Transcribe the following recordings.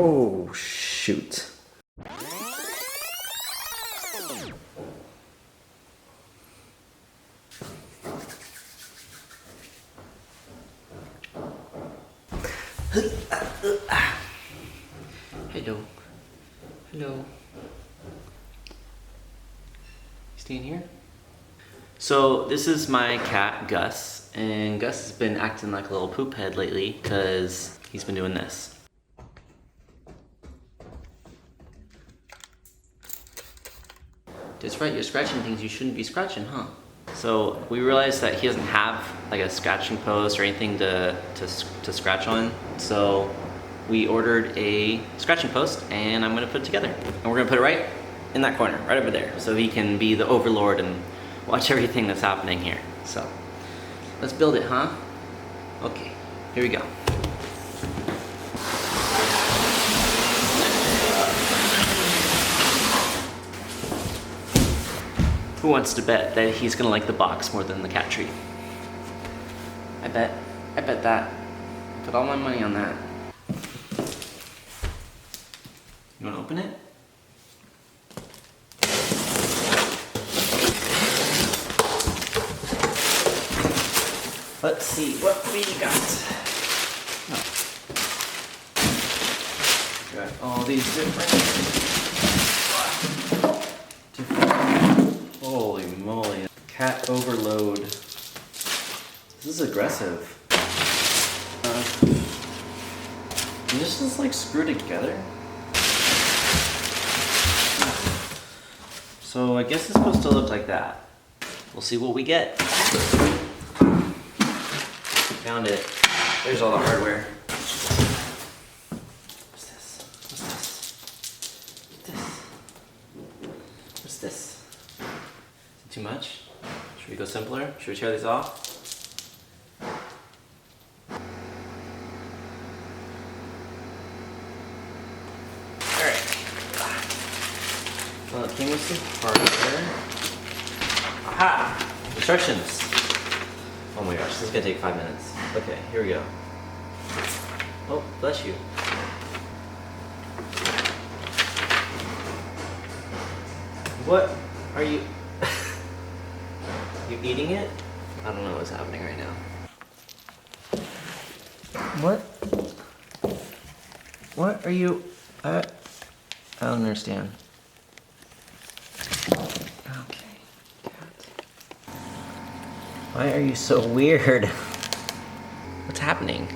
Oh, shoot. Hello. Hello. Staying here? So this is my cat, Gus, and Gus has been acting like a little poop head lately because he's been doing this. That's right, you're scratching things you shouldn't be scratching, huh? So we realized that he doesn't have like a scratching post or anything to scratch on, so we ordered a scratching post and I'm gonna put it together. And we're gonna put it right in that corner, right over there, so he can be the overlord and watch everything that's happening here. So let's build it, huh? Okay, here we go. Who wants to bet that he's gonna like the box more than the cat tree? I bet that. Put all my money on that. You wanna open it? Let's see what we got. Oh. Got all these different. Holy moly. Cat overload. This is aggressive. Can this just like screw together? So I guess it's supposed to look like that. We'll see what we get. Found it. There's all the hardware. What's this? What's this? What's this? Is it too much? Should we go simpler? Should we tear these off? Alright. Well, it came with some hardware. Aha! Instructions. Oh my gosh, this is gonna take 5 minutes. Okay, here we go. Oh, bless you. What are you... You eating it? I don't know what's happening right now. What? What are you... I don't understand. Okay. Why are you so weird? What's happening?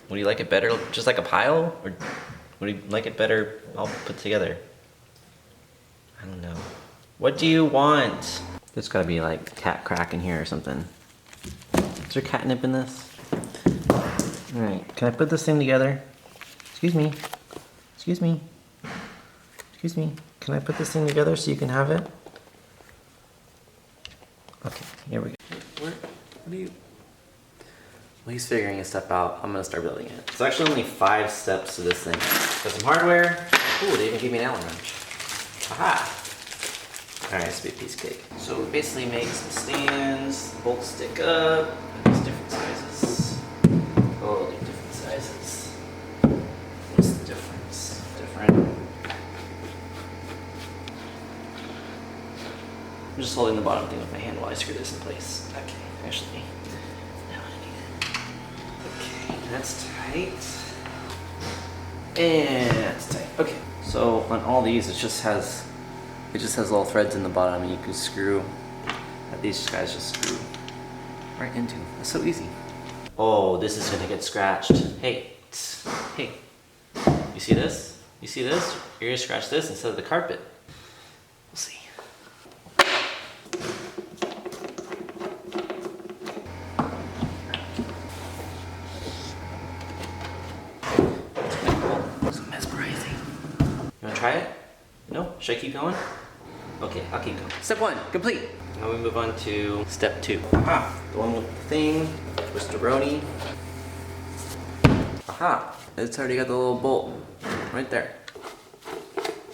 Would you like it better just like a pile? Or would you like it better all put together? I don't know. What do you want? There's gotta be like cat crack in here or something. Is there catnip in this? Alright, can I put this thing together? Excuse me. Excuse me. Excuse me. Can I put this thing together so you can have it? Okay, here we go. What are you... Well, he's figuring his stuff out. I'm gonna start building it. It's actually only 5 steps to this thing. Got some hardware. Ooh, they even gave me an Allen wrench. Aha! Alright, this will be a piece of cake. So we basically make some stands, the bolts stick up, and there's different sizes. Totally different sizes. What's the difference? Different. I'm just holding the bottom thing with my hand while I screw this in place. Okay, actually, now I need it. Okay, that's tight. And that's tight. Okay, so on all these, it just has little threads in the bottom, and you can screw. These guys just screw right into. That's so easy. Oh, this is gonna get scratched. Hey, hey, you see this? You see this? You're gonna scratch this instead of the carpet. We'll see. Try it? No? Should I keep going? Okay, I'll keep going. Step 1, complete. Now we move on to step 2. Aha, the one with the thing, twisteroni. Aha, it's already got the little bolt right there.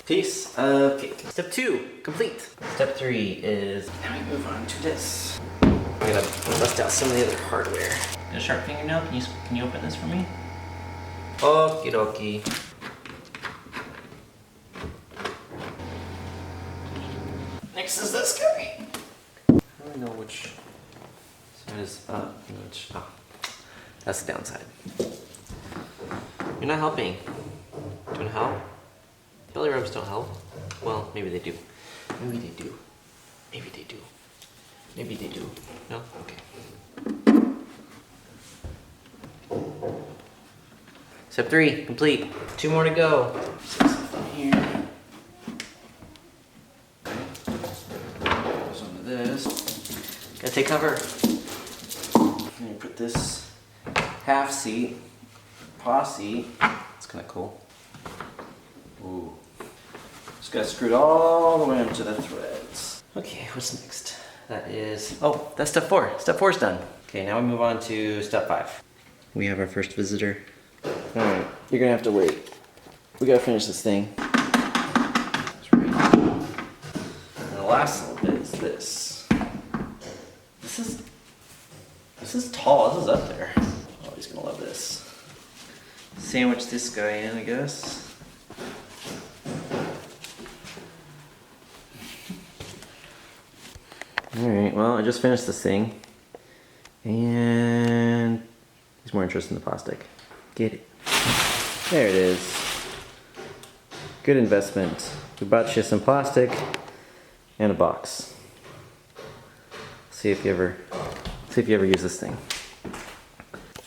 Piece of cake. Step 2, complete. Step 3 is, now we move on to this. I'm gonna rest bust out some of the other hardware. Got a sharp fingernail? Can you open this for me? Okie dokie. Next is this guy. I don't know which side is up and which. Oh, that's the downside. You're not helping. Do you want to help? Belly rubs don't help. Well, maybe they do. Maybe they do. Maybe they do. Maybe they do. No? Okay. Step 3, complete. 2 more to go. Set something here. Okay. Some of this. Gotta take cover. I'm gonna put this half seat, paw seat. It's kind of cool. Ooh. Just gotta screw it all the way up to the threads. Okay, what's next? That is, oh, that's step 4. Step 4 is done. Okay, now we move on to step 5. We have our first visitor. All right, you're gonna have to wait. We gotta finish this thing. That's right. And the last little bit is this. This is tall. This is up there. Oh, he's gonna love this. Sandwich this guy in, I guess. Alright, well, I just finished this thing. And he's more interested in the plastic. Get it. There it is. Good investment. We bought you some plastic and a box. See if you ever use this thing.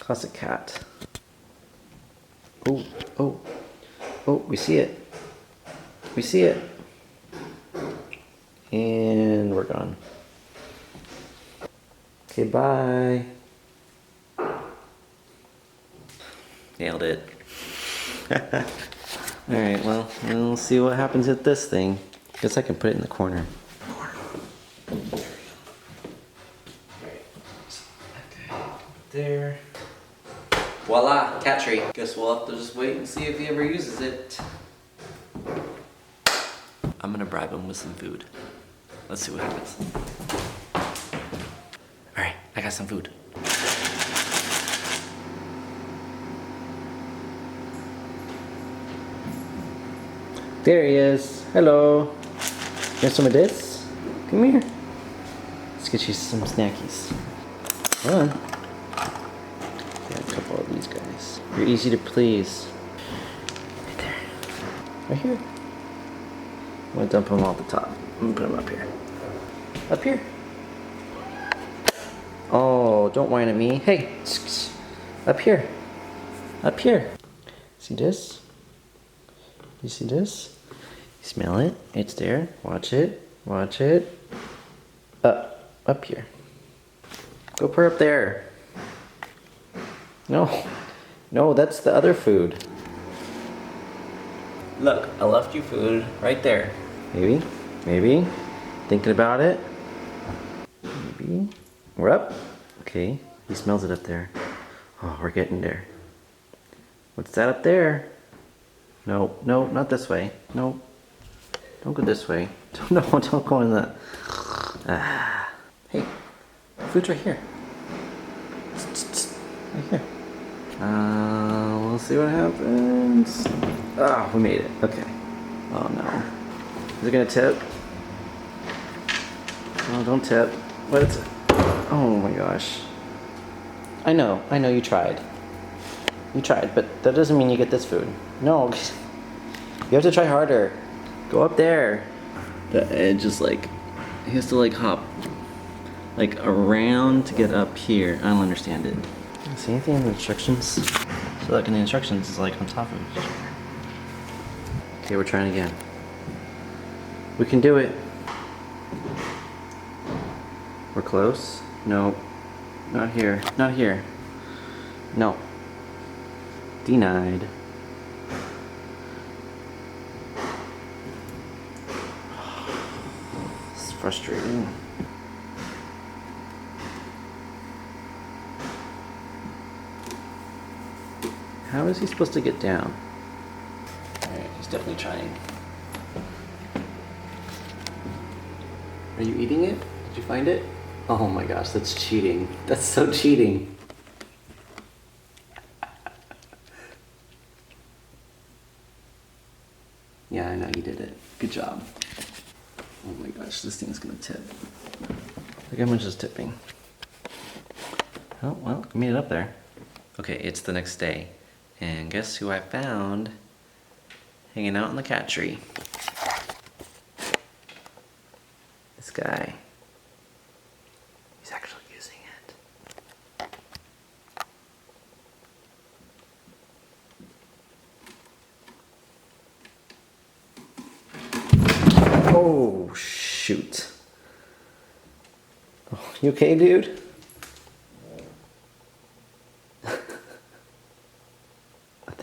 Classic cat. Oh, oh, oh, we see it. We see it. And we're gone. Okay, bye. Nailed it. Alright, well, we'll see what happens with this thing. Guess I can put it in the corner. There. Voila, cat tree. Guess we'll have to just wait and see if he ever uses it. I'm gonna bribe him with some food. Let's see what happens. Alright, I got some food. There he is. Hello. You want some of this? Come here. Let's get you some snackies. Come on. Got a couple of these guys. You're easy to please. Right there. Right here. I'm gonna dump them all at the top. I'm gonna put them up here. Up here. Oh, don't whine at me. Hey, up here. Up here. See this? You see this? You smell it? It's there. Watch it. Watch it. Up here. Go put up there. No. No, that's the other food. Look, I left you food right there. Maybe. Maybe. Thinking about it. Maybe. We're up. Okay. He smells it up there. Oh, we're getting there. What's that up there? No, no, not this way. No. Don't go this way. No, don't go in that. Hey, food's right here. Right here. We'll see what happens. Ah, we made it. Okay. Oh no. Is it gonna tip? Oh, don't tip. What is it? Oh my gosh. I know you tried. You tried, but that doesn't mean you get this food. No, you have to try harder. Go up there. The edge is like, he has to like hop like around to get up here. I don't understand it. See anything in the instructions? So like in the instructions is like on top of each other. Okay, we're trying again. We can do it. We're close. No, not here. Not here. No. Denied. It's frustrating. How is he supposed to get down? Alright, he's definitely trying. Are you eating it? Did you find it? Oh my gosh, that's cheating. That's so cheating. Yeah, I know you did it. Good job. Oh my gosh, this thing's gonna tip. Look how much is tipping. Oh, well, you made it up there. Okay, it's the next day. And guess who I found hanging out in the cat tree? This guy. He's actually using it. Oh, shoot. Oh, you okay, dude? I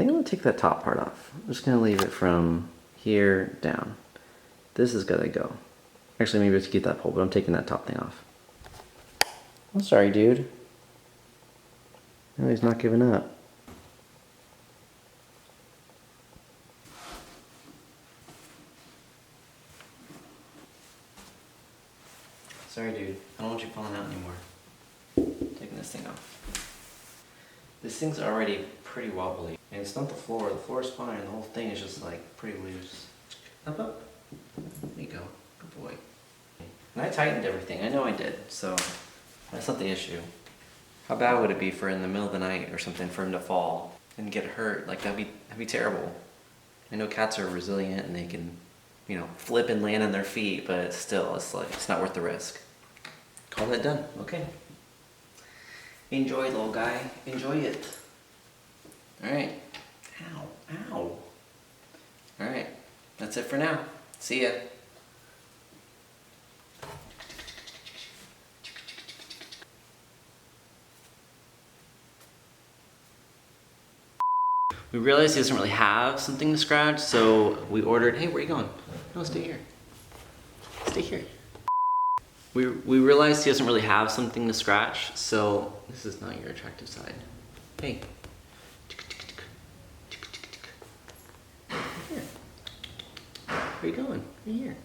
think I'm gonna take that top part off. I'm just gonna leave it from here down. This is gotta go. Actually, maybe I should keep that pole, but I'm taking that top thing off. I'm sorry, dude. No, he's not giving up. Sorry, dude. I don't want you falling out anymore. Taking this thing off. This thing's already pretty wobbly. And it's not the floor. The floor is fine. The whole thing is just like pretty loose. Up, up. There you go. Good boy. And I tightened everything. I know I did. So that's not the issue. How bad would it be for in the middle of the night or something for him to fall and get hurt? Like that'd be terrible. I know cats are resilient and they can, you know, flip and land on their feet, but still, it's like it's not worth the risk. Call that done. Okay. Enjoy, little guy. Enjoy it. All right. Ow, ow. All right. That's it for now. See ya. We realized he doesn't really have something to scratch, so we ordered, hey, where are you going? No, stay here. Stay here. We realized he doesn't really have something to scratch, so this is not your attractive side. Hey. Here. Where are you going? Right here.